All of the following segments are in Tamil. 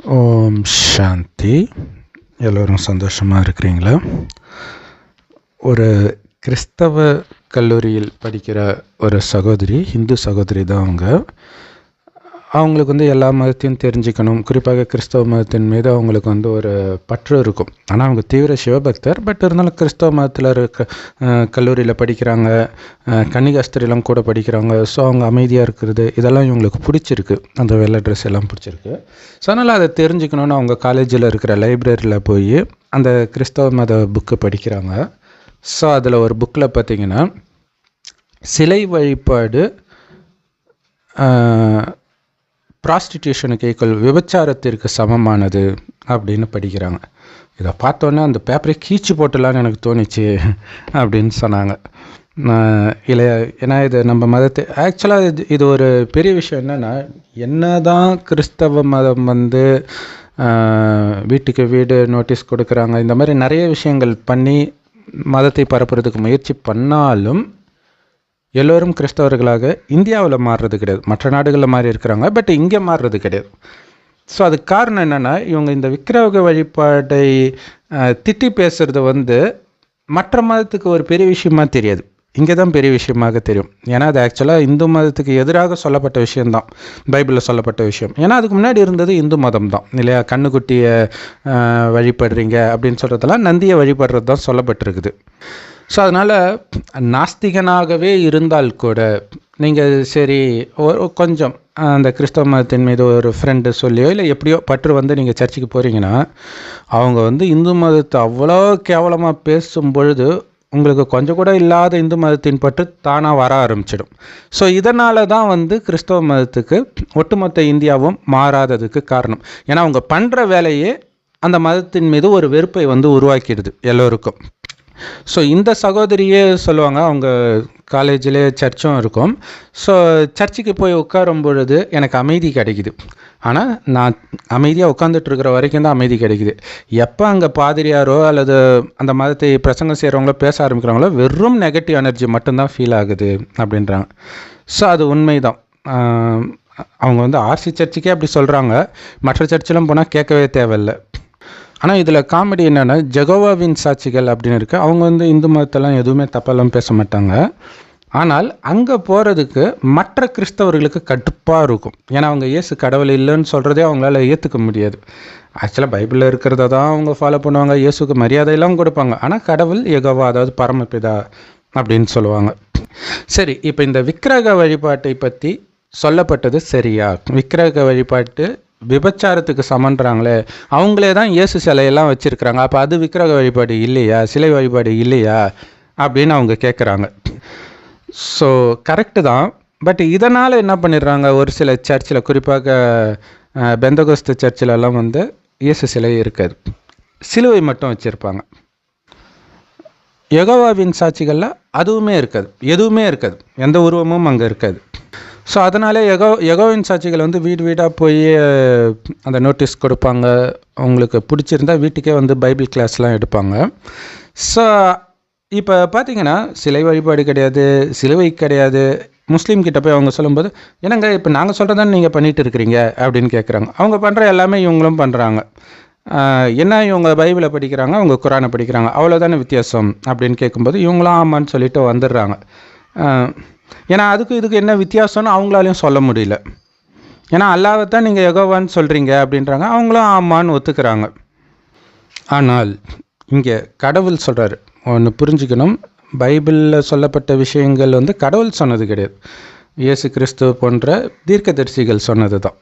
ஓம் சாந்தி. எல்லோரும் சந்தோஷமாக இருக்கிறீங்களா? ஒரு கிறிஸ்தவ கல்லூரியில் படிக்கிற ஒரு சகோதரி, இந்து சகோதரி தான் அவங்களுக்கு எல்லா மதத்தையும் தெரிஞ்சுக்கணும். குறிப்பாக கிறிஸ்தவ மதத்தின் மீது அவங்களுக்கு ஒரு பற்று இருக்கும். ஆனால் அவங்க தீவிர சிவபக்தர். பட் இருந்தாலும் கிறிஸ்தவ மதத்தில் இருக்க கல்லூரியில் படிக்கிறாங்க, கன்னிகாஸ்திரிலாம் கூட படிக்கிறாங்க. ஸோ அவங்க அமைதியாக இருக்கிறது இதெல்லாம் இவங்களுக்கு பிடிச்சிருக்கு. அந்த வெள்ளை ட்ரெஸ் எல்லாம் பிடிச்சிருக்கு. ஸோ அதனால் அதை தெரிஞ்சுக்கணுன்னு அவங்க காலேஜில் இருக்கிற லைப்ரரியில் போய் அந்த கிறிஸ்தவ மத புக்கு படிக்கிறாங்க. ஸோ அதில் ஒரு புக்கில் பார்த்திங்கன்னா சிலை வழிபாடு ப்ராஸ்டிடியூஷனுக்கு ஈக்குவல், விபச்சாரத்திற்கு சமமானது அப்படின்னு படிக்கிறாங்க. இதை பார்த்தோன்னே அந்த பேப்பரை கீச்சு போட்டலான்னு எனக்கு தோணிச்சு அப்படின்னு சொன்னாங்க. இல்லை, ஏன்னா இது நம்ம மதத்தை ஆக்சுவலாக இது ஒரு பெரிய விஷயம். என்ன தான் கிறிஸ்தவ மதம் வீட்டுக்கு வீடு நோட்டீஸ் கொடுக்குறாங்க, இந்த மாதிரி நிறைய விஷயங்கள் பண்ணி மதத்தை பரப்புறதுக்கு முயற்சி பண்ணாலும் எல்லோரும் கிறிஸ்தவர்களாக இந்தியாவில் மாறுறது கிடையாது. மற்ற நாடுகளில் மாறி இருக்கிறாங்க, பட் இங்கே மாறுறது கிடையாது. ஸோ அதுக்கு காரணம் என்னென்னா, இவங்க இந்த விக்கிரக வழிபாட்டை திட்டி பேசுகிறது மற்ற மதத்துக்கு ஒரு பெரிய விஷயமா தெரியாது. இங்கே தான் பெரிய விஷயமாக தெரியும். ஏன்னா அது ஆக்சுவலாக இந்து மதத்துக்கு எதிராக சொல்லப்பட்ட விஷயந்தான், பைபிளில் சொல்லப்பட்ட விஷயம். ஏன்னா அதுக்கு முன்னாடி இருந்தது இந்து மதம் தான் இல்லையா? கண்ணுக்குட்டியை வழிபடுறீங்க அப்படின்னு சொல்கிறதெல்லாம் நந்தியை வழிபடுறது தான் சொல்லப்பட்டிருக்குது. ஸோ அதனால் நாஸ்திகனாகவே இருந்தால் கூட நீங்கள் சரி கொஞ்சம் அந்த கிறிஸ்தவ மதத்தின் மீது ஒரு ஃப்ரெண்டு சொல்லியோ இல்லை எப்படியோ பற்று நீங்கள் சர்ச்சுக்கு போகிறீங்கன்னா, அவங்க இந்து மதத்தை அவ்வளோ கேவலமாக பேசும் பொழுது உங்களுக்கு கொஞ்சம் கூட இல்லாத இந்து மதத்தின் பற்று தானாக வர ஆரம்பிச்சிடும். ஸோ இதனால தான் கிறிஸ்தவ மதத்துக்கு ஒட்டுமொத்த இந்தியாவும் மாறாததுக்கு காரணம். ஏன்னா அவங்க பண்ணுற வேலையே அந்த மதத்தின் மீது ஒரு வெறுப்பை உருவாக்கிடுது எல்லோருக்கும். ஸோ இந்த சகோதரியே சொல்லுவாங்க, அவங்க காலேஜிலே சர்ச்சும் இருக்கும். ஸோ சர்ச்சுக்கு போய் உட்காரும் பொழுது எனக்கு அமைதி கிடைக்குது. ஆனால் நான் அமைதியாக உட்காந்துட்ருக்கிற வரைக்கும் தான் அமைதி கிடைக்குது. எப்போ அங்கே பாதிரியாரோ அல்லது அந்த மதத்தை பிரசங்கம் செய்கிறவங்களோ பேச ஆரம்பிக்கிறாங்களோ வெறும் நெகட்டிவ் எனர்ஜி மட்டும்தான் ஃபீல் ஆகுது அப்படின்றாங்க. ஸோ அது உண்மைதான். அவங்க ஆர்சி சர்ச்சுக்கே அப்படி சொல்கிறாங்க. மற்ற சர்ச்சிலும் போனால் கேட்கவே தேவையில்லை. ஆனால் இதில் காமெடி என்னென்னா, ஜெகோவாவின் சாட்சிகள் அப்படின்னு இருக்குது. அவங்க இந்து மதத்தெல்லாம் எதுவுமே தப்பெல்லாம் பேச மாட்டாங்க. ஆனால் அங்கே போகிறதுக்கு மற்ற கிறிஸ்தவர்களுக்கு கடுப்பாக இருக்கும். ஏன்னா அவங்க இயேசு கடவுள் இல்லைன்னு சொல்கிறதே அவங்களால ஏற்றுக்க முடியாது. ஆக்சுவலாக பைபிளில் இருக்கிறத தான் அவங்க ஃபாலோ பண்ணுவாங்க, இயேசுக்கு மரியாதையெல்லாம் கொடுப்பாங்க. ஆனால் கடவுள் யெகோவா, அதாவது பரமபிதா அப்படின்னு சொல்லுவாங்க. சரி, இப்போ இந்த விக்கிரக வழிபாட்டை பற்றி சொல்லப்பட்டது சரியா? விக்கிரக வழிபாட்டு விபச்சாரத்துக்கு சமன்றாங்களே, அவங்களே தான் இயேசு சிலையெல்லாம் வச்சுருக்கிறாங்க. அப்போ அது விக்கிரக வழிபாடு இல்லையா, சிலை வழிபாடு இல்லையா அப்படின்னு அவங்க கேட்குறாங்க. ஸோ கரெக்டு தான். பட் இதனால் என்ன பண்ணிடுறாங்க, ஒரு சில சர்ச்சில், குறிப்பாக பெந்தகோஸ்து சர்ச்சிலெல்லாம் இயேசு சிலை இருக்காது, சிலுவை மட்டும் வச்சுருப்பாங்க. யெகோவாவின் சாட்சிகளில் அதுவுமே இருக்காது, எதுவுமே இருக்காது, எந்த உருவமும் அங்கே இருக்காது. ஸோ அதனால் யெகோவாவின் சாட்சிகள் வீடு வீடாக போய் அந்த நோட்டீஸ் கொடுப்பாங்க. அவங்களுக்கு பிடிச்சிருந்தா வீட்டுக்கே பைபிள் கிளாஸ்லாம் எடுப்பாங்க. ஸோ இப்போ பார்த்திங்கன்னா சிலை வழிபாடு கிடையாது, சிலுவை கிடையாது. முஸ்லீம் கிட்ட போய் அவங்க சொல்லும்போது, என்னங்க இப்போ நாங்கள் சொல்கிறதானே நீங்கள் பண்ணிகிட்டு இருக்கிறீங்க அப்படின்னு கேட்குறாங்க. அவங்க பண்ணுற எல்லாமே இவங்களும் பண்ணுறாங்க. என்ன இவங்க பைபிளை படிக்கிறாங்க, அவங்க குரானை படிக்கிறாங்க, அவ்வளோதானே வித்தியாசம் அப்படின்னு கேட்கும்போது இவங்களும் ஆமான்னு சொல்லிட்டு வந்துடுறாங்க. ஏன்னா இதுக்கு என்ன வித்தியாசம்னு அவங்களாலையும் சொல்ல முடியல. ஏன்னா அல்லாஹ்வை தான் நீங்கள் யெகோவான்னு சொல்கிறீங்க அப்படின்றாங்க, அவங்களும் ஆமான்னு ஒத்துக்கிறாங்க. ஆனால் இங்கே கடவுள் சொல்கிறாரு, ஒன்று புரிஞ்சுக்கணும், பைபிளில் சொல்லப்பட்ட விஷயங்கள் கடவுள் சொன்னது கிடையாது, இயேசு கிறிஸ்து போன்ற தீர்க்கதரிசிகள் சொன்னது தான்.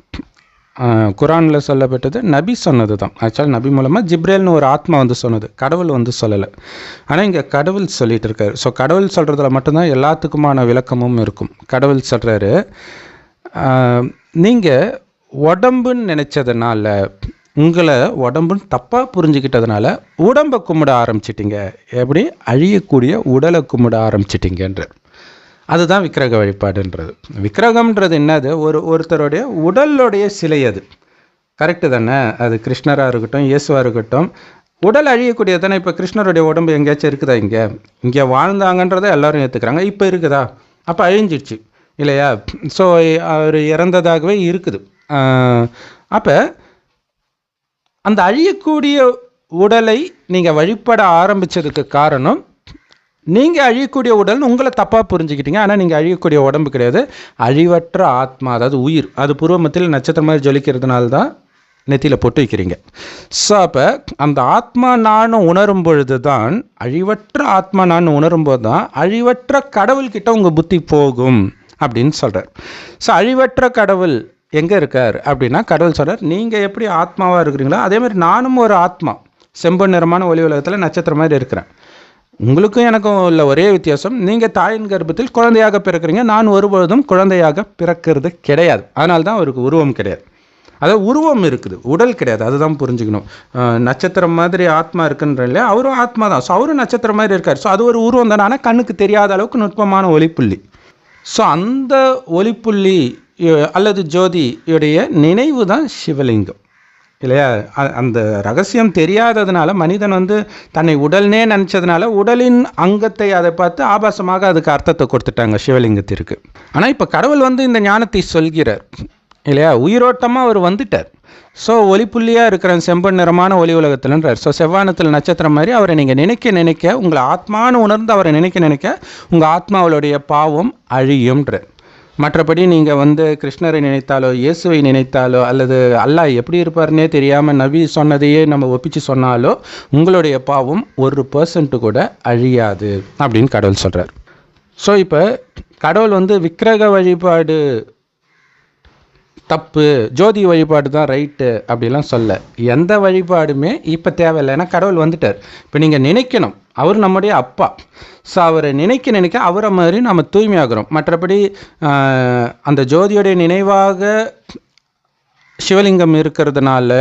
குரானில் சொல்லப்பட்டது நபி சொன்னது தான். ஆக்சுவலாக நபி மூலமாக ஜிப்ரேல்னு ஒரு ஆத்மா சொன்னது, கடவுள் சொல்லலை. ஆனால் இங்கே கடவுள் சொல்லிகிட்டு இருக்காரு. ஸோ கடவுள் சொல்கிறதுல மட்டும்தான் எல்லாத்துக்குமான விளக்கமும் இருக்கும். கடவுள் சொல்கிறாரு, நீங்கள் உடம்புன்னு நினச்சதுனால, உங்களை உடம்புன்னு தப்பாக புரிஞ்சுக்கிட்டதுனால உடம்பை கும்பிட ஆரம்பிச்சிட்டிங்க. எப்படி? அழியக்கூடிய உடலை கும்பிட ஆரம்பிச்சிட்டிங்கன்ற. அதுதான் விக்கிரக வழிபாடுன்றது. விக்கிரகம்ன்றது என்னது? ஒருத்தருடைய உடலுடைய சிலை. அது கரெக்டு தானே? அது கிருஷ்ணராக இருக்கட்டும், இயேசுவாக இருக்கட்டும், உடல் அழியக்கூடியது தானே. இப்போ கிருஷ்ணருடைய உடம்பு எங்கேயாச்சும் இருக்குதா? இங்கே வாழ்ந்தாங்கன்றதை எல்லோரும் ஏற்றுக்கிறாங்க. இப்போ இருக்குதா? அப்போ அழிஞ்சிடுச்சு இல்லையா? ஸோ அவர் இறந்ததாகவே இருக்குது. அப்போ அந்த அழியக்கூடிய உடலை நீங்கள் வழிபட ஆரம்பித்ததுக்கு காரணம், நீங்கள் அழியக்கூடிய உடல் உங்களை தப்பாக புரிஞ்சுக்கிட்டீங்க. ஆனால் நீங்கள் அழியக்கூடிய உடம்பு கிடையாது, அழிவற்ற ஆத்மா, அதாவது உயிர். அது பூர்வமத்தில் நட்சத்திரம் மாதிரி ஜொலிக்கிறதுனால தான் நெத்தியில் பொட்டு வைக்கிறீங்க. ஸோ அப்போ அந்த ஆத்மா நான் உணரும் பொழுது தான், அழிவற்ற ஆத்மா நான் உணரும்போது தான் அழிவற்ற கடவுள்கிட்ட உங்கள் புத்தி போகும் அப்படின்னு சொல்கிறார். ஸோ அழிவற்ற கடவுள் எங்கே இருக்கார் அப்படின்னா, கடவுள் சொல்கிறார், நீங்கள் எப்படி ஆத்மாவாக இருக்கிறீங்களோ அதே மாதிரி நானும் ஒரு ஆத்மா, செம்பொன் நிறமான ஒளி உலகத்தில் நட்சத்திரம் மாதிரி இருக்கிறேன். உங்களுக்கும் எனக்கும் உள்ள ஒரே வித்தியாசம், நீங்கள் தாயின் கர்ப்பத்தில் குழந்தையாக பிறக்கிறீங்க, நான் ஒருபொழுதும் குழந்தையாக பிறக்கிறது கிடையாது. அதனால தான் அவருக்கு உருவம் கிடையாது. அதாவது உருவம் இருக்குது, உடல் கிடையாது. அதுதான் புரிஞ்சுக்கணும். நட்சத்திரம் மாதிரி ஆத்மா இருக்குன்ற இல்லையா, அவரும் ஆத்மா தான். ஸோ அவரும் நட்சத்திரம் மாதிரி இருக்கார். ஸோ அது ஒரு உருவம் தானே, ஆனால் கண்ணுக்கு தெரியாத அளவுக்கு நுட்பமான ஒளிப்புள்ளி. ஸோ அந்த ஒளிப்புள்ளி அல்லது ஜோதியுடைய நினைவு தான் சிவலிங்கம் இல்லையா. அந்த ரகசியம் தெரியாததுனால மனிதன் தன்னை உடல்னே நினச்சதுனால உடலின் அங்கத்தை அதை பார்த்து ஆபாசமாக அதுக்கு அர்த்தத்தை கொடுத்துட்டாங்க சிவலிங்கத்திற்கு. ஆனால் இப்போ கடவுள் இந்த ஞானத்தை சொல்கிறார் இல்லையா, உயிரோட்டமாக அவர் வந்துட்டார். ஸோ ஒளிப்புள்ளியாக இருக்கிற செம்பன் நிறமான ஒளி உலகத்தில்ன்றார். ஸோ செவ்வானத்தில் நட்சத்திரம் மாதிரி அவரை நீங்கள் நினைக்க உங்களை ஆத்மானு உணர்ந்து அவரை நினைக்க உங்கள் ஆத்மாவுடைய பாவம் அழியும்ன்றார். மற்றபடி நீங்கள் கிருஷ்ணரை நினைத்தாலோ இயேசுவை நினைத்தாலோ அல்லது அல்லாஹ் எப்படி இருப்பார்னே தெரியாமல் நபி சொன்னதையே நம்ம ஒப்பிச்சு சொன்னாலோ உங்களுடைய பாவம் 1% கூட அழியாது அப்படின்னு கடவுள் சொல்கிறார். ஸோ இப்போ கடவுள் விக்கிரக வழிபாடு தப்பு, ஜோதி வழிபாடு தான் ரைட்டு அப்படிலாம் சொல்ல. எந்த வழிபாடுமே இப்போ தேவையில்லை, ஏன்னா கடவுள் வந்துட்டார். இப்போ நீங்கள் நினைக்கணும், அவர் நம்முடைய அப்பா. ஸோ அவரை நினைக்க அவரை மாதிரி நம்ம தூய்மையாகிறோம். மற்றபடி அந்த ஜோதியோடைய நினைவாக சிவலிங்கம் இருக்கிறதுனால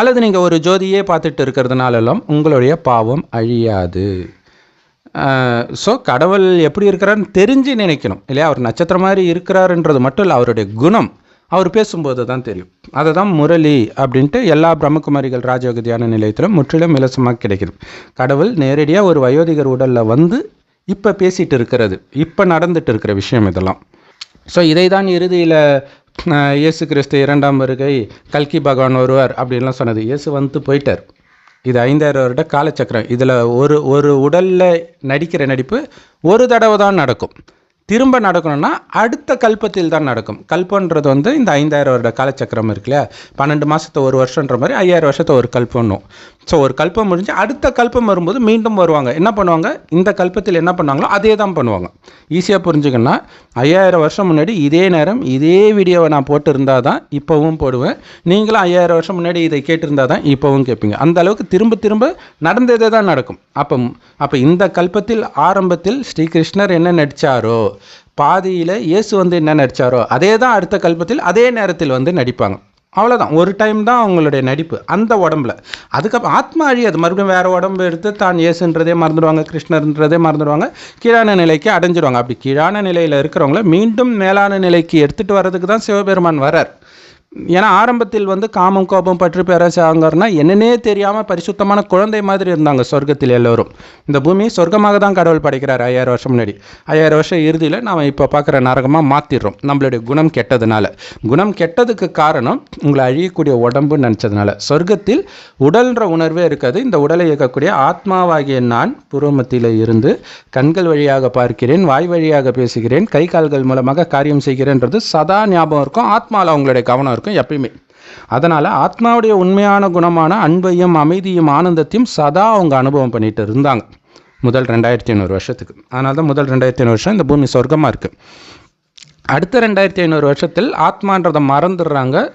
அல்லது நீங்கள் ஒரு ஜோதியே பார்த்துட்டு இருக்கிறதுனாலும் உங்களுடைய பாவம் அழியாது. ஸோ கடவுள் எப்படி இருக்கிறான்னு தெரிஞ்சு நினைக்கணும் இல்லையா. அவர் நட்சத்திரம் மாதிரி இருக்கிறாருன்றது மட்டும் இல்லை, அவருடைய குணம் அவர் பேசும்போது தான் தெரியும். அதை தான் முரளி அப்படின்ட்டு எல்லா பிரம்மகுமாரிகள் ராஜயோக தியான நிலையத்திலும் முற்றிலும் இலவசமாக கிடைக்குது. கடவுள் நேரடியாக ஒரு வயோதிகர் உடலில் இப்போ பேசிகிட்டு இருக்கிறது, இப்போ நடந்துட்டு இருக்கிற விஷயம் இதெல்லாம். ஸோ இதை தான் இறுதியில் இயேசு கிறிஸ்து 2ஆம் வருகை, கல்கி பகவான் வருவார் அப்படின்லாம் சொன்னது. இயேசு போயிட்டார். இது 5000 வருட காலச்சக்கரம். இதில் ஒரு உடலில் நடிக்கிற நடிப்பு ஒரு தடவை தான் நடக்கும். திரும்ப நடக்கணும்னா அடுத்த கல்பத்தில் தான் நடக்கும். கல்பன்றது இந்த 5000 வருட காலச்சக்கரம் இருக்கு இல்லையா, 12 மாதத்தை ஒரு வருஷன்ற மாதிரி 5000 வருஷத்தை ஒரு கல்பம்னும். ஸோ ஒரு கல்பம் முடிஞ்சு அடுத்த கல்பம் வரும்போது மீண்டும் வருவாங்க. என்ன பண்ணுவாங்க, இந்த கல்பத்தில் என்ன பண்ணாங்களோ அதே தான் பண்ணுவாங்க. ஈஸியாக புரிஞ்சுக்கணும்னா 5000 வருஷம் முன்னாடி இதே நேரம் இதே வீடியோவை நான் போட்டிருந்தால் தான் இப்போவும் போடுவேன், நீங்களும் 5000 வருஷம் முன்னாடி இதை கேட்டிருந்தால் தான் இப்போவும் கேட்பீங்க. அந்த அளவுக்கு திரும்ப திரும்ப நடந்ததே தான் நடக்கும். அப்போ இந்த கல்பத்தில் ஆரம்பத்தில் ஸ்ரீகிருஷ்ணர் என்ன நடித்தாரோ, பாதியில் இயேசு என்ன நடித்தாரோ அதே தான் அடுத்த கல்பத்தில் அதே நேரத்தில் நடிப்பாங்க. அவ்வளோதான், ஒரு டைம் தான் அவங்களுடைய நடிப்பு அந்த உடம்புல. அதுக்கப்புறம் ஆத்மா அழியாது, மறுபடியும் வேறு உடம்பு எடுத்து தான் இயேசுன்றதே மறந்துடுவாங்க, கிருஷ்ணர்ன்றதே மறந்துடுவாங்க, கீழான நிலைக்கு அடைஞ்சிடுவாங்க. அப்படி கீழான நிலையில் இருக்கிறவங்கள மீண்டும் மேலான நிலைக்கு எடுத்துகிட்டு வர்றதுக்கு தான் சிவபெருமான் வரார். ஏன்னா ஆரம்பத்தில் காமம் கோபம் பற்றி பேராசாங்கன்னா என்னன்னே தெரியாமல் பரிசுத்தமான குழந்தை மாதிரி இருந்தாங்க சொர்க்கத்தில் எல்லோரும். இந்த பூமி சொர்க்கமாக தான் கடவுள் படைக்கிறார் 5000 வருஷம் முன்னாடி. 5000 வருஷம் இறுதியில் நாம் இப்போ பார்க்குற நரகமாக மாற்றிடுறோம் நம்மளுடைய குணம் கெட்டதுனால. குணம் கெட்டதுக்கு காரணம் உங்களை அழியக்கூடிய உடம்புன்னு நினச்சதுனால. சொர்க்கத்தில் உடல்ன்ற உணர்வே இருக்காது. இந்த உடலை இயக்கக்கூடிய ஆத்மாவாகிய நான் பூர்வமத்தியில் இருந்து கண்கள் வழியாக பார்க்கிறேன், வாய் வழியாக பேசுகிறேன், கை கால்கள் மூலமாக காரியம் செய்கிறேன்றது சதா ஞாபகம் இருக்கும். ஆத்மாவில் அவங்களுடைய கவனம் இருக்கும் எப்பயுமே. அதனால் ஆத்மாவுடைய உண்மையான குணமான அன்பையும் அமைதியும் ஆனந்தத்தையும் சதா அவங்க அனுபவம் பண்ணிட்டு இருந்தாங்க முதல் 2500 வருஷத்துக்கு. அதனால தான் முதல் 2500 வருஷம் இந்த பூமி சொர்க்கமாக இருக்குது. அடுத்த 2500 வருஷத்தில் ஆத்மான்றதை மறந்துடுறாங்க.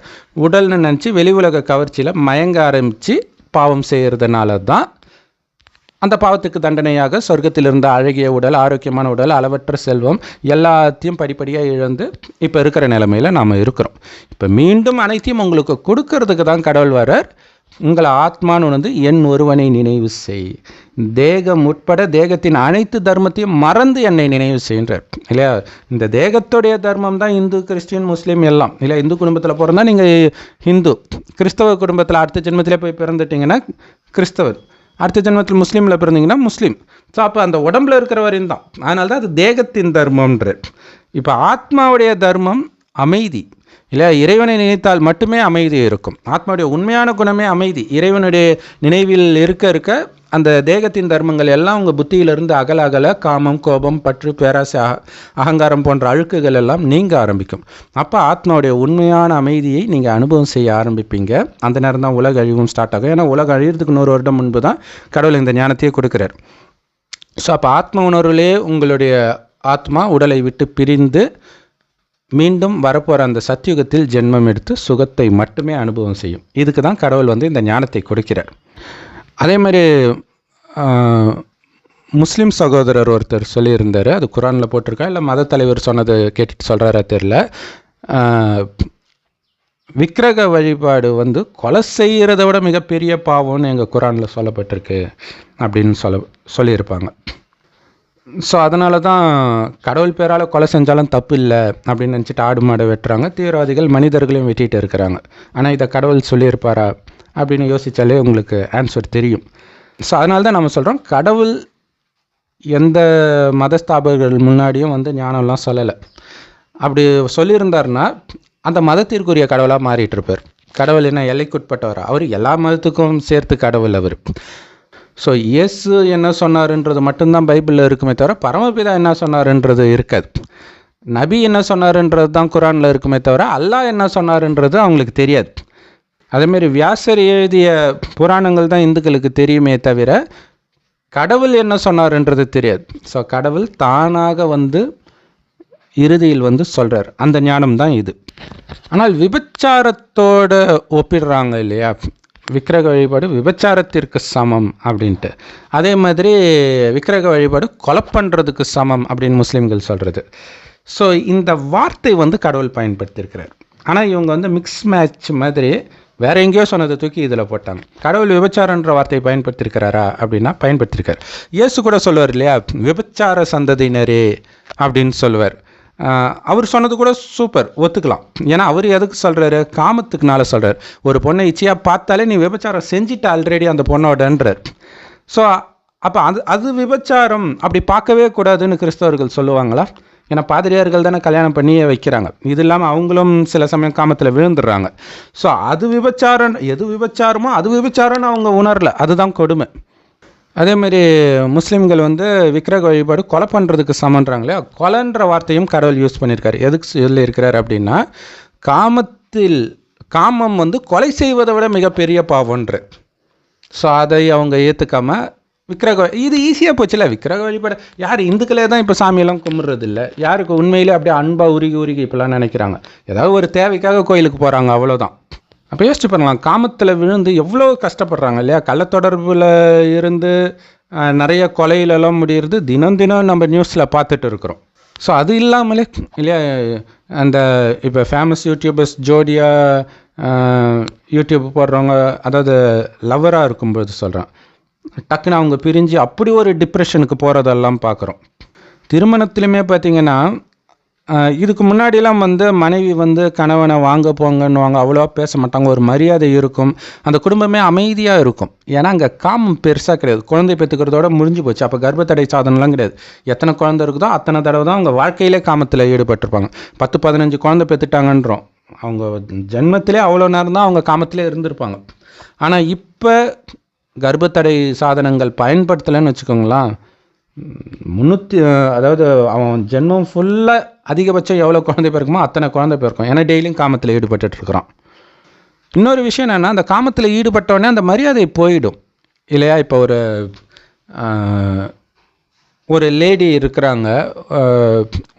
உடல்னு நினச்சி வெளி உலக கவர்ச்சியில் மயங்க ஆரம்பித்து பாவம் செய்கிறதுனால தான் அந்த பாவத்துக்கு தண்டனையாக சொர்க்கத்தில் இருந்த அழகிய உடல், ஆரோக்கியமான உடல், அளவற்ற செல்வம் எல்லாத்தையும் படிப்படியாக இழந்து இப்போ இருக்கிற நிலைமையில் நாம் இருக்கிறோம். இப்போ மீண்டும் அனைத்தையும் உங்களுக்கு கொடுக்கறதுக்கு தான் கடவுள் வரார். உங்களை ஆத்மான்னு என் ஒருவனை நினைவு செய், தேகம் உட்பட தேகத்தின் அனைத்து தர்மத்தையும் மறந்து என்னை நினைவு செய்கின்றார் இல்லையா. இந்த தேகத்துடைய தர்மம் தான் இந்து, கிறிஸ்டின், முஸ்லீம் எல்லாம் இல்லையா. இந்து குடும்பத்தில் பிறந்தா நீங்கள் ஹிந்து, கிறிஸ்தவ குடும்பத்தில் அடுத்த ஜென்மத்திலே போய் பிறந்துட்டிங்கன்னா கிறிஸ்தவர், அடுத்த ஜென்மத்தில் முஸ்லீமில் பிறந்தீங்கன்னா முஸ்லீம். ஸோ அப்போ அந்த உடம்புல இருக்கிற வரையும் தான். அதனால தான் அது தேகத்தின் தர்மம்ன்ற. இப்போ ஆத்மாவுடைய தர்மம் அமைதி. இல்லையா? இறைவனை நினைத்தால் மட்டுமே அமைதி இருக்கும். ஆத்மாவுடைய உண்மையான குணமே அமைதி. இறைவனுடைய நினைவில் இருக்க இருக்க அந்த தேகத்தின் தர்மங்கள் எல்லாம் உங்கள் புத்தியிலிருந்து அகல அகல காமம், கோபம், பற்று, பேராசை, அகங்காரம் போன்ற அழுக்குகள் எல்லாம் நீங்க ஆரம்பிக்கும். அப்போ ஆத்மாவுடைய உண்மையான அமைதியை நீங்கள் அனுபவம் செய்ய ஆரம்பிப்பீங்க. அந்த நேரம் தான் உலக அழிவும் ஸ்டார்ட் ஆகும். ஏன்னா உலக அழிகிறதுக்கு 100 வருடம் முன்பு தான் கடவுள் இந்த ஞானத்தையே கொடுக்குறார். ஸோ அப்போ ஆத்ம உணர்வுலேயே உங்களுடைய ஆத்மா உடலை விட்டு பிரிந்து மீண்டும் வரப்போகிற அந்த சத்தியுகத்தில் ஜென்மம் எடுத்து சுகத்தை மட்டுமே அனுபவம் செய்யும். இதுக்கு தான் கடவுள் இந்த ஞானத்தை கொடுக்கிறார். அதே மாதிரி முஸ்லீம் சகோதரர் ஒருத்தர் சொல்லியிருந்தார், அது குரானில் போட்டிருக்கா இல்லை மத தலைவர் சொன்னது கேட்டுட்டு சொல்கிறாரா தெரில, விக்கிரக வழிபாடு கொலை செய்கிறத விட மிகப்பெரிய பாவம்னு எங்கள் குரானில் சொல்லப்பட்டிருக்கு அப்படின்னு சொல்லியிருப்பாங்க. ஸோ அதனால தான் கடவுள் பேரால் கொலை செஞ்சாலும் தப்பு இல்லை அப்படின்னு நினச்சிட்டு ஆடு மாடை வெட்டுறாங்க. தீவிரவாதிகள் மனிதர்களையும் வெட்டிகிட்டு இருக்கிறாங்க. ஆனால் இதை கடவுள் சொல்லியிருப்பாரா அப்படின்னு யோசித்தாலே உங்களுக்கு ஆன்சர் தெரியும். ஸோ அதனால தான் நம்ம சொல்கிறோம், கடவுள் எந்த மதஸ்தாபகர்கள் முன்னாடியும் ஞானம்லாம் சொல்லலை. அப்படி சொல்லியிருந்தார்னா அந்த மதத்திற்குரிய கடவுளாக மாறிட்டு இருப்பார். கடவுள் என்ன எல்லைக்குட்பட்டவர்? அவர் எல்லா மதத்துக்கும் சேர்த்து கடவுள் அவர். ஸோ இயேசு என்ன சொன்னார்ன்றது மட்டும்தான் பைபிளில் இருக்குமே தவிர பரமபிதா என்ன சொன்னார்ன்றது இருக்காது. நபி என்ன சொன்னார்ன்றது தான் குரானில் இருக்குமே தவிர அல்லாஹ் என்ன சொன்னார்ன்றது அவங்களுக்கு தெரியாது. அதேமாரி வியாசர் எழுதிய புராணங்கள் தான் இந்துக்களுக்கு தெரியுமே தவிர கடவுள் என்ன சொன்னார்ன்றது தெரியாது. ஸோ கடவுள் தானாக இறுதியில் சொல்கிறார். அந்த ஞானம் தான் இது. ஆனால் விபச்சாரத்தோடு ஒப்பிடுறாங்க இல்லையா? விக்கிரக வழிபாடு விபச்சாரத்திற்கு சமம் அப்படின்ட்டு. அதே மாதிரி விக்கிரக வழிபாடு கொலை பண்ணுறதுக்கு சமம் அப்படின்னு முஸ்லீம்கள் சொல்கிறது. ஸோ இந்த வார்த்தை கடவுள் பயன்படுத்தியிருக்கிறார். ஆனால் இவங்க மிக்ஸ் மேட்ச் மாதிரி வேற எங்கேயோ சொன்னதை தூக்கி இதில் போட்டாங்க. கடவுள் விபச்சாரன்ற வார்த்தையை பயன்படுத்தியிருக்கிறாரா அப்படின்னா பயன்படுத்தியிருக்கார். இயேசு கூட சொல்லுவார் இல்லையா, விபச்சார சந்ததியினரே அப்படின்னு சொல்லுவார். அவர் சொன்னது கூட சூப்பர், ஒத்துக்கலாம். ஏன்னா அவர் எதுக்கு சொல்கிறாரு? காமத்துக்குனால சொல்கிறார். ஒரு பொண்ணை இச்சையாக பார்த்தாலே நீ விபச்சாரம் செஞ்சிட்ட ஆல்ரெடி அந்த பொண்ணோடன்றார். ஸோ அப்போ அது விபச்சாரம் அப்படி பார்க்கவே கூடாதுன்னு கிறிஸ்தவர்கள் சொல்லுவாங்களா? ஏன்னா பாதிரியார்கள் தானே கல்யாணம் பண்ணியே வைக்கிறாங்க. இது இல்லாமல் அவங்களும் சில சமயம் காமத்தில் விழுந்துடுறாங்க. ஸோ அது விபச்சாரம், எது விபச்சாரமோ அது விபச்சாரம்னு அவங்க உணரலை. அதுதான் கொடுமை. அதேமாரி முஸ்லீம்கள் விக்கிரக வழிபாடு கொலை பண்ணுறதுக்கு சமன்றாங்களே, கொலைன்ற வார்த்தையும் கடவுள் யூஸ் பண்ணியிருக்காரு. எதுக்கு சொல்லியிருக்கிறார் அப்படின்னா, காமம் கொலை செய்வதை விட மிகப்பெரிய பாவம்ன்ற. ஸோ அதை அவங்க ஏற்றுக்காமல் இது ஈஸியாக போச்சுல. விக்கிரக வழிபாடு யார் இந்துக்களே தான் இப்போ சாமியெல்லாம் கும்பிட்றது இல்லை. யாருக்கு உண்மையிலே அப்படியே அன்பாக உருகி இப்போலாம் நினைக்கிறாங்க. ஏதாவது ஒரு தேவைக்காக கோயிலுக்கு போகிறாங்க, அவ்வளோதான். அப்போ யோசிச்சு பாருங்களேன், காமத்தில் விழுந்து எவ்வளோ கஷ்டப்படுறாங்க இல்லையா? கள்ளத்தொடர்பில் இருந்து நிறைய கொலையிலெல்லாம் முடிகிறது தினம் நம்ம நியூஸில் பார்த்துட்டு இருக்கிறோம். ஸோ அது இல்லாமலே இல்லையா, அந்த இப்போ ஃபேமஸ் யூடியூபர்ஸ் ஜோடியாக யூடியூப் போடுறவங்க, அதாவது லவ்வராக இருக்கும்போது சொல்கிறேன், டக்குன்னு அவங்க பிரிஞ்சு அப்படி ஒரு டிப்ரெஷனுக்கு போகிறதெல்லாம் பார்க்குறோம். திருமணத்துலையுமே பார்த்திங்கன்னா, இதுக்கு முன்னாடிலாம் மனைவி கணவனை வாங்க போங்கன்னுவாங்க, அவ்வளோவா பேச மாட்டாங்க, ஒரு மரியாதை இருக்கும், அந்த குடும்பமே அமைதியாக இருக்கும். ஏன்னா அங்கே காமம் பெருசாக கிடையாது. குழந்தை பெற்றுக்கிறதோட முடிஞ்சு போச்சு. அப்போ கர்ப்பத்தடை சாதனம்லாம் கிடையாது. எத்தனை குழந்தை இருக்குதோ அத்தனை தடவை தான் அவங்க வாழ்க்கையிலே காமத்தில் ஈடுபட்டிருப்பாங்க. 10-15 குழந்தை பெற்றுட்டாங்கன்றோம், அவங்க ஜென்மத்திலே அவ்வளோ நேரம் தான் அவங்க காமத்திலே இருந்திருப்பாங்க. ஆனால் இப்போ கர்ப்பத்தடை சாதனங்கள் பயன்படுத்தலைன்னு வச்சுக்கோங்களேன், அதாவது அவன் ஜென்மம் ஃபுல்லாக அதிகபட்சம் எவ்வளோ குழந்தை பிறக்குமோ அத்தனை குழந்தை பிறக்கும். ஏன்னா டெய்லியும் காமத்தில் ஈடுபட்டுருக்குறான். இன்னொரு விஷயம் என்னென்னா, அந்த காமத்தில் ஈடுபட்டோடனே அந்த மரியாதை போயிடும் இல்லையா? இப்போ ஒரு லேடி இருக்கிறாங்க,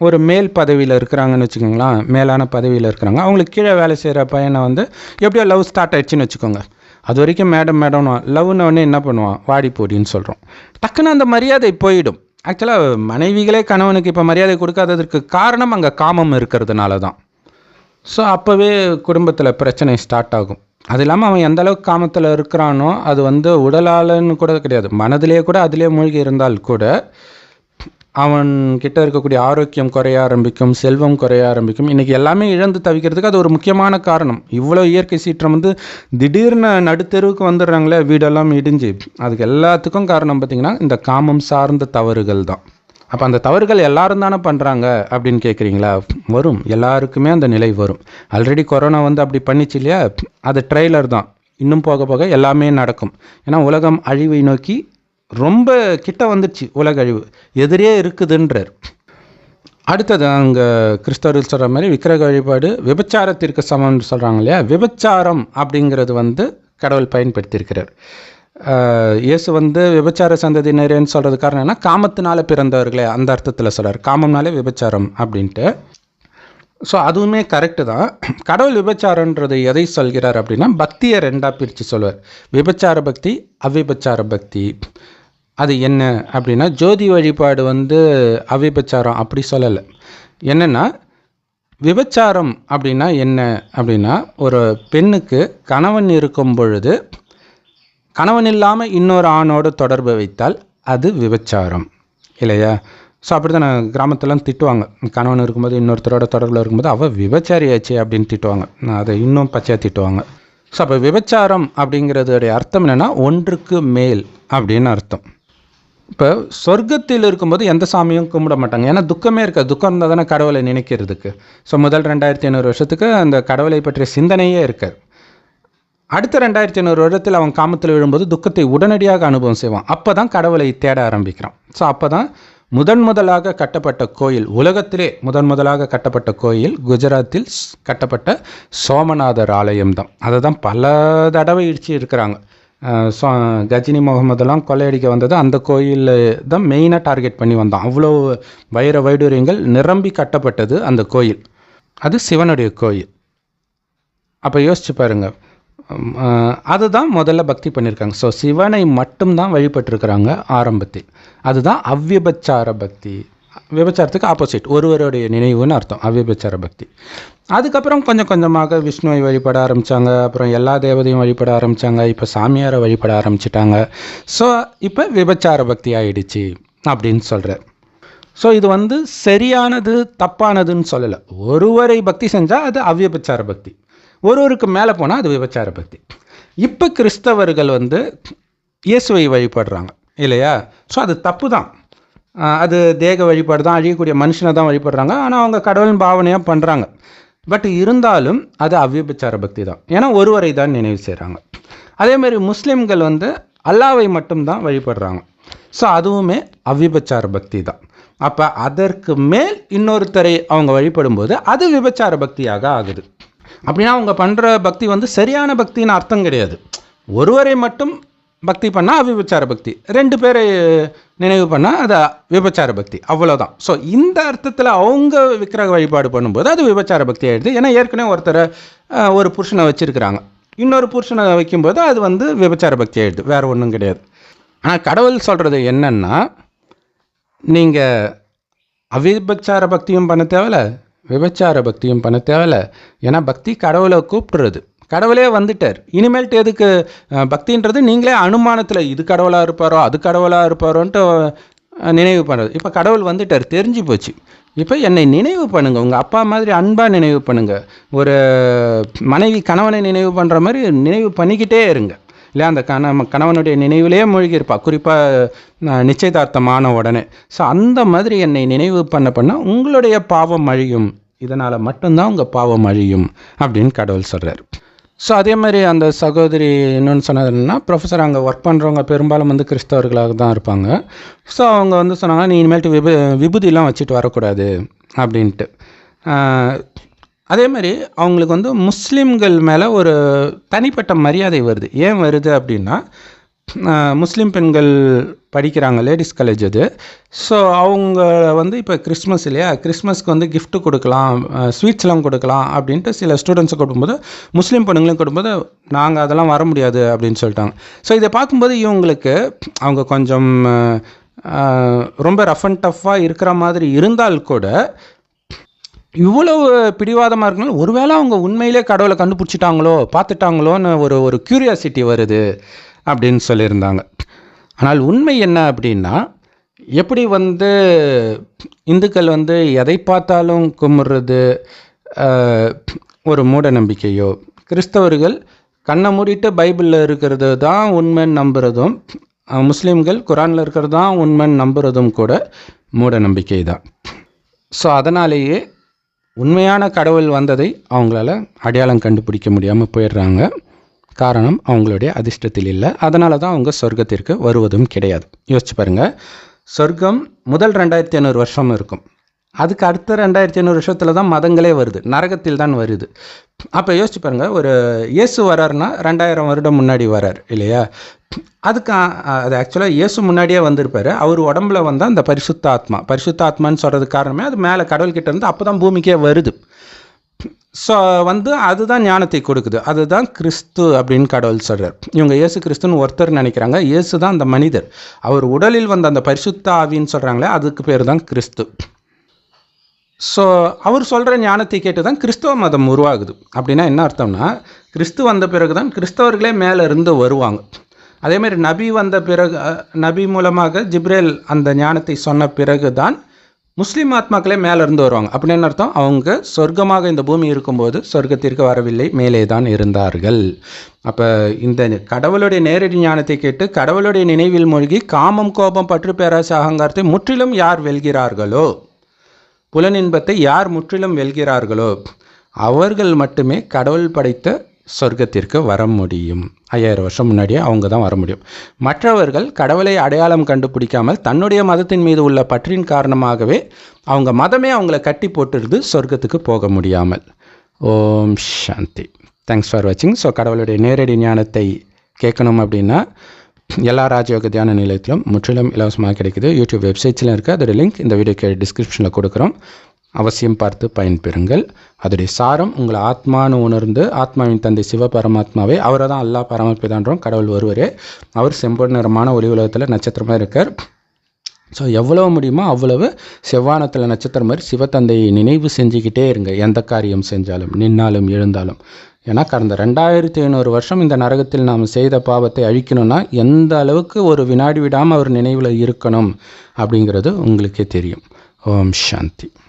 ஒரு மேல் பதவியில் இருக்கிறாங்கன்னு வச்சுக்கோங்களேன், மேலான பதவியில் இருக்கிறாங்க. அவங்களுக்கு கீழே வேலை செய்கிற பையனை எப்படியோ லவ் ஸ்டார்ட் ஆயிடுச்சுன்னு வச்சுக்கோங்க. அது வரைக்கும் மேடம் லவ்னு உடனே என்ன பண்ணுவான், வாடி போடின்னு சொல்கிறோம். டக்குன்னு அந்த மரியாதை போயிடும். ஆக்சுவலாக மனைவிகளே கணவனுக்கு இப்போ மரியாதை கொடுக்காததற்கு காரணம் அங்கே காமம் இருக்கிறதுனால தான். ஸோ அப்போவே குடும்பத்தில் பிரச்சனை ஸ்டார்ட் ஆகும். அது இல்லாமல் அவன் எந்த அளவுக்கு காமத்தில் இருக்கிறானோ அது உடலாலன்னு கூட கிடையாது, மனதிலே கூட அதிலே மூழ்கி இருந்தால் கூட அவன் கிட்ட இருக்கக்கூடிய ஆரோக்கியம் குறைய ஆரம்பிக்கும், செல்வம் குறைய ஆரம்பிக்கும். இன்றைக்கி எல்லாமே இழந்து தவிக்கிறதுக்கு அது ஒரு முக்கியமான காரணம். இவ்வளோ இயற்கை சீற்றம் திடீர்னு நடுத்தெருவுக்கு வந்துடுறாங்களே, வீடெல்லாம் இடிஞ்சு. அதுக்கு எல்லாத்துக்கும் காரணம் பார்த்திங்கன்னா இந்த காமம் சார்ந்த தவறுகள் தான். அப்போ அந்த தவறுகள் எல்லாரும் தானே பண்ணுறாங்க அப்படின்னு கேட்குறீங்களா? வரும், எல்லாருக்குமே அந்த நிலை வரும். ஆல்ரெடி கொரோனா வந்து அப்படி பண்ணிச்சு இல்லையா? அது ட்ரெய்லர் தான். இன்னும் போக போக எல்லாமே நடக்கும். ஏன்னா உலகம் அழிவை நோக்கி ரொம்ப கிட்ட வந்துடுச்சு. உலக அழிவு எதிரே இருக்குதுன்றார். அடுத்தது அங்கே கிறிஸ்தவர்கள் சொல்கிற மாதிரி விக்கிரக வழிபாடு விபச்சாரத்திற்கு சமம்னு சொல்கிறாங்க இல்லையா? விபச்சாரம் அப்படிங்கிறது வந்து கடவுள் பயன்படுத்தியிருக்கிறார். இயேசு வந்து விபச்சார சந்ததியினரேன்னு சொல்கிறது காரணம் என்ன? காமத்தினால பிறந்தவர்களே, அந்த அர்த்தத்தில் சொல்கிறார். காமம்னாலே விபச்சாரம் அப்படின்ட்டு. ஸோ அதுவுமே கரெக்டு தான். கடவுள் விபச்சாரன்றது எதை சொல்கிறார் அப்படின்னா, பக்தியை ரெண்டாக பிரித்து சொல்வார். விபச்சார பக்தி, அவ்விபச்சார பக்தி. அது என்ன அப்படின்னா, ஜோதி வழிபாடு வந்து அவ்விபச்சாரம் அப்படி சொல்லலை. என்னென்னா, விபச்சாரம் அப்படின்னா என்ன அப்படின்னா, ஒரு பெண்ணுக்கு கணவன் இருக்கும் பொழுது கணவன் இல்லாமல் இன்னொரு ஆணோடு தொடர்பு வைத்தால் அது விபச்சாரம் இல்லையா? ஸோ அப்படி தான் நான் கிராமத்திலாம் திட்டுவாங்க. கணவன் இருக்கும்போது இன்னொருத்தரோட தொடர்பில் இருக்கும்போது அவள் விபச்சாரியாச்சு அப்படின்னு திட்டுவாங்க. அதை இன்னும் பச்சையாக திட்டுவாங்க. ஸோ அப்போ விபச்சாரம் அப்படிங்கிறதுடைய அர்த்தம் என்னென்னா, ஒன்றுக்கு மேல் அப்படின்னு அர்த்தம். இப்போ சொர்க்கத்தில் இருக்கும்போது எந்த சாமியும் கும்பிட மாட்டாங்க. ஏன்னா துக்கமே இருக்காது. துக்கம் இருந்தால் தானே கடவுளை நினைக்கிறதுக்கு. ஸோ முதல் 2500 வருஷத்துக்கு அந்த கடவுளை பற்றிய சிந்தனையே இருக்காது. அடுத்த 2500 வருடத்தில் அவன் காமத்தில் விழும்போது துக்கத்தை உடனடியாக அனுபவம் செய்வான். அப்போ தான் கடவுளை தேட ஆரம்பிக்கிறான். ஸோ அப்போ தான் முதலாக கட்டப்பட்ட கோயில், உலகத்திலே முதலாக கட்டப்பட்ட கோயில் குஜராத்தில் கட்டப்பட்ட சோமநாதர் ஆலயம் தான். அதை தான் பல தடவை இடிச்சு இருக்கிறாங்க. கஜினி முகமதெல்லாம் கொள்ளையடிக்க வந்தது அந்த கோயிலில் தான் மெயினாக டார்கெட் பண்ணி வந்தான். அவ்வளோ வைர வைடூரியங்கள் நிரம்பி கட்டப்பட்டது அந்த கோயில். அது சிவனுடைய கோயில். அப்போ யோசிச்சு பாருங்கள், அதுதான் முதல்ல பக்தி பண்ணியிருக்காங்க. ஸோ சிவனை மட்டும்தான் வழிபட்டிருக்கிறாங்க ஆரம்பத்தில். அதுதான் அவ்விபச்சார பக்தி. விபச்சாரத்துக்கு ஆப்போசிட், ஒருவருடைய நினைவுன்னு அர்த்தம் அவ்விபச்சார பக்தி. அதுக்கப்புறம் கொஞ்சம் கொஞ்சமாக விஷ்ணுவை வழிபட ஆரம்பித்தாங்க. அப்புறம் எல்லா தேவதையும் வழிபட ஆரம்பித்தாங்க. இப்போ சாமியாரை வழிபட ஆரம்பிச்சிட்டாங்க. ஸோ இப்போ விபச்சார பக்தி ஆயிடுச்சு அப்படின்னு சொல்கிறார். ஸோ இது வந்து சரியானது தப்பானதுன்னு சொல்லலை. ஒருவரை பக்தி செஞ்சால் அது அவ்விபச்சார பக்தி, ஒருவருக்கு மேலே போனால் அது விபச்சார பக்தி. இப்போ கிறிஸ்தவர்கள் வந்து இயேசுவை வழிபடுறாங்க இல்லையா? ஸோ அது தப்பு தான். அது தேக வழிபாடு தான், அழியக்கூடிய மனுஷனை தான் வழிபடுறாங்க. ஆனால் அவங்க கடவுளின் பாவனையாக பண்ணுறாங்க. பட் இருந்தாலும் அது அவ்விபச்சார பக்தி தான். ஏன்னா ஒருவரை தான் நினைவு செய்கிறாங்க. அதேமாதிரி முஸ்லீம்கள் வந்து அல்லாவை மட்டும்தான் வழிபடுறாங்க. ஸோ அதுவுமே அவ்விபச்சார பக்தி தான். அப்போ அதற்கு மேல் இன்னொருத்தரை அவங்க வழிபடும்போது அது விபச்சார பக்தியாக ஆகுது. அப்படின்னா அவங்க பண்ணுற பக்தி வந்து சரியான பக்தின்னு அர்த்தம் கிடையாது. ஒருவரை மட்டும் பக்தி பண்ணால் அவ்விபச்சார பக்தி, 2 பேரை நினைவு பண்ணால் அது விபச்சார பக்தி, அவ்வளோதான். ஸோ இந்த அர்த்தத்தில் அவங்க விக்கிரக வழிபாடு பண்ணும்போது அது விபச்சார பக்தி ஆகிடுது. ஏன்னா ஏற்கனவே ஒருத்தரை ஒரு புருஷனை வச்சுருக்கிறாங்க, இன்னொரு புருஷனை வைக்கும்போது அது வந்து விபச்சார பக்தி ஆகிடுது, வேறு ஒன்றும் கிடையாது. ஆனால் கடவுள் சொல்கிறது என்னன்னா, நீங்கள் அவ்விபச்சார பக்தியும் பண்ண தேவையில்ல, விபச்சார பக்தியும் பண்ண தேவையில்ல. ஏன்னா பக்தி கடவுளை கூப்பிடுறது, கடவுளே வந்துட்டார். இனிமேல்ட்டு எதுக்கு பக்தின்றது? நீங்களே அனுமானத்தில் இது கடவுளாக இருப்பாரோ அது கடவுளாக இருப்பாரோன்ட்டு நினைவு பண்ணுறது. இப்போ கடவுள் வந்துட்டார், தெரிஞ்சு போச்சு. இப்போ என்னை நினைவு பண்ணுங்கள், உங்கள் அப்பா மாதிரி அன்பாக நினைவு பண்ணுங்கள். ஒரு மனைவி கணவனை நினைவு பண்ணுற மாதிரி நினைவு பண்ணிக்கிட்டே இருங்க இல்லையா? அந்த கணவனுடைய நினைவிலே மூழ்கி இருப்பா, குறிப்பாக நிச்சயதார்த்தமான உடனே. ஸோ அந்த மாதிரி என்னை நினைவு பண்ண உங்களுடைய பாவம் அழியும், இதனால் மட்டும்தான் உங்கள் பாவம் அழியும் அப்படின்னு கடவுள் சொல்கிறார். ஸோ அதே மாதிரி அந்த சகோதரி இன்னொன்று சொன்னதுன்னா, ப்ரொஃபஸர் அங்கே ஒர்க் பண்ணுறவங்க பெரும்பாலும் வந்து கிறிஸ்தவர்களாக தான் இருப்பாங்க. ஸோ அவங்க வந்து சொன்னாங்க, நீ இனிமேல்ட்டு விபூதியெலாம் வச்சுட்டு வரக்கூடாது அப்படின்ட்டு. அதே மாதிரி அவங்களுக்கு வந்து முஸ்லீம்கள் மேலே ஒரு தனிப்பட்ட மரியாதை வருது. ஏன் வருது அப்படின்னா, முஸ்லீம் பெண்கள் படிக்கிறாங்க, லேடிஸ் காலேஜ் அது. ஸோ அவங்க வந்து இப்போ கிறிஸ்மஸ் இல்லையா, கிறிஸ்மஸ்க்கு வந்து கிஃப்ட்டு கொடுக்கலாம், ஸ்வீட்ஸ்லாம் கொடுக்கலாம் அப்படின்ட்டு சில ஸ்டூடெண்ட்ஸை கொடுக்கும்போது, முஸ்லீம் பெண்களையும் கொடுக்கும்போது நாங்கள் அதெல்லாம் வர முடியாது அப்படின்னு சொல்லிட்டாங்க. ஸோ இதை பார்க்கும்போது இவங்களுக்கு அவங்க கொஞ்சம் ரொம்ப ரஃப் அண்ட் டஃப்பாக இருக்கிற மாதிரி இருந்தால் கூட இவ்வளவு பிடிவாதமாக இருக்கணும். ஒருவேளை அவங்க உண்மையிலே கடவுளை கண்டுபிடிச்சிட்டாங்களோ பார்த்துட்டாங்களோன்னு ஒரு க்யூரியாசிட்டி வருது அப்படின்னு சொல்லியிருந்தாங்க. ஆனால் உண்மை என்ன அப்படின்னா, எப்படி வந்து இந்துக்கள் வந்து எதை பார்த்தாலும் கும்பிட்றது ஒரு மூட நம்பிக்கையோ, கிறிஸ்தவர்கள் கண்ணை மூடிட்டு பைபிளில் இருக்கிறது தான் உண்மைன்னு நம்புறதும் முஸ்லீம்கள் குரானில் இருக்கிறது தான் உண்மைன்னு நம்புறதும் கூட மூட நம்பிக்கை தான். ஸோ அதனாலேயே உண்மையான கடவுள் வந்ததை அவங்களால அடையாளம் கண்டுபிடிக்க முடியாமல் போயிடுறாங்க. காரணம் அவங்களுடைய அதிர்ஷ்டத்தில் இல்லை. அதனால தான் அவங்க சொர்க்கத்திற்கு வருவதும் கிடையாது. யோசிச்சு பாருங்கள், சொர்க்கம் முதல் 2500 வருஷம் இருக்கும். அதுக்கு அடுத்த 2500 வருஷத்தில் தான் மதங்களே வருது, நரகத்தில் தான் வருது. அப்போ யோசிச்சு பாருங்கள், ஒரு இயேசு வராருன்னா 2000 வருடம் முன்னாடி வரார் இல்லையா? அதுக்கு அது ஆக்சுவலாக இயேசு முன்னாடியே வந்திருப்பார். அவர் உடம்புல வந்தால் அந்த பரிசுத்த ஆத்மான்னு சொல்கிறதுக்கு காரணமே அது மேலே கடவுள்கிட்ட இருந்து அப்போ தான் பூமிக்கே வருது. ஸோ அதுதான் ஞானத்தை கொடுக்குது. அதுதான் கிறிஸ்து அப்படின்னு கடவுள் சொல்கிறார். இவங்க இயேசு கிறிஸ்துன்னு ஒருத்தர் நினைக்கிறாங்க. இயேசு தான் அந்த மனிதர். அவர் உடலில் வந்த அந்த பரிசுத்த ஆவின்னு சொல்கிறாங்களே, அதுக்கு பேர் தான் கிறிஸ்து. ஸோ அவர் சொல்கிற ஞானத்தை கேட்டு தான் கிறிஸ்தவ மதம் உருவாகுது. அப்படின்னா என்ன அர்த்தம்னா, கிறிஸ்து வந்த பிறகு தான் கிறிஸ்தவர்களே மேலே இருந்து வருவாங்க. அதேமாதிரி நபி வந்த பிறகு, நபி மூலமாக ஜிப்ரேல் அந்த ஞானத்தை சொன்ன பிறகு தான் முஸ்லீம் ஆத்மாக்களே மேலே இருந்து வருவாங்க. அப்படின்னு அர்த்தம், அவங்க சொர்க்கமாக இந்த பூமி இருக்கும்போது சொர்க்கத்திற்கு வரவில்லை, மேலே தான் இருந்தார்கள். அப்போ இந்த கடவுளுடைய நேரடி ஞானத்தை கேட்டு கடவுளுடைய நினைவில் மூழ்கி காமம், கோபம், பற்று, பேராசை, அகங்காரத்தை முற்றிலும் யார் வெல்கிறார்களோ, புலனின்பத்தை யார் முற்றிலும் வெல்கிறார்களோ அவர்கள் மட்டுமே கடவுள் படைத்த சொர்க்கத்திற்கு வர முடியும். 5000 வருஷம் முன்னாடியே அவங்க தான் வர முடியும். மற்றவர்கள் கடவுளை அடையாளம் கண்டுபிடிக்காமல் தன்னுடைய மதத்தின் மீது உள்ள பற்றின் காரணமாகவே அவங்க மதமே அவங்கள கட்டி போட்டுருது, சொர்க்கத்துக்கு போக முடியாமல். ஓம் சாந்தி. தேங்க்ஸ் ஃபார் வாட்சிங். ஸோ கடவுளுடைய நேரடி ஞானத்தை கேட்கணும் அப்படின்னா எல்லா ராஜயோக தியான நிலையத்திலும் முற்றிலும் இலவசமாக கிடைக்குது. யூடியூப் வெப்சைட்ஸ்லாம் இருக்குது. அதோட லிங்க் இந்த வீடியோக்கு டிஸ்கிரிப்ஷனில் கொடுக்குறோம். அவசியம் பார்த்து பயன்பெறுங்கள். அதோடைய சாரம் உங்களை ஆத்மானு உணர்ந்து ஆத்மாவின் தந்தை சிவ பரமாத்மாவே, அவரை தான் அல்லா பரமபிதான்றோம், கடவுள் ஒருவரே. அவர் செம்பொன் நிறமான ஒளி உலகத்தில் நட்சத்திரமாக இருக்கார். ஸோ எவ்வளோ முடியுமோ அவ்வளவு செவ்வானத்தில் நட்சத்திரம் மாதிரி சிவத்தந்தையை நினைவு செஞ்சுக்கிட்டே இருங்க. எந்த காரியம் செஞ்சாலும், நின்னாலும் எழுந்தாலும். ஏன்னா கடந்த 2500 வருஷம் இந்த நரகத்தில் நாம் செய்த பாவத்தை அழிக்கணும்னா எந்த அளவுக்கு ஒரு வினாடி விடாமல் அவர் நினைவில் இருக்கணும் அப்படிங்கிறது உங்களுக்கே தெரியும். ஓம் சாந்தி.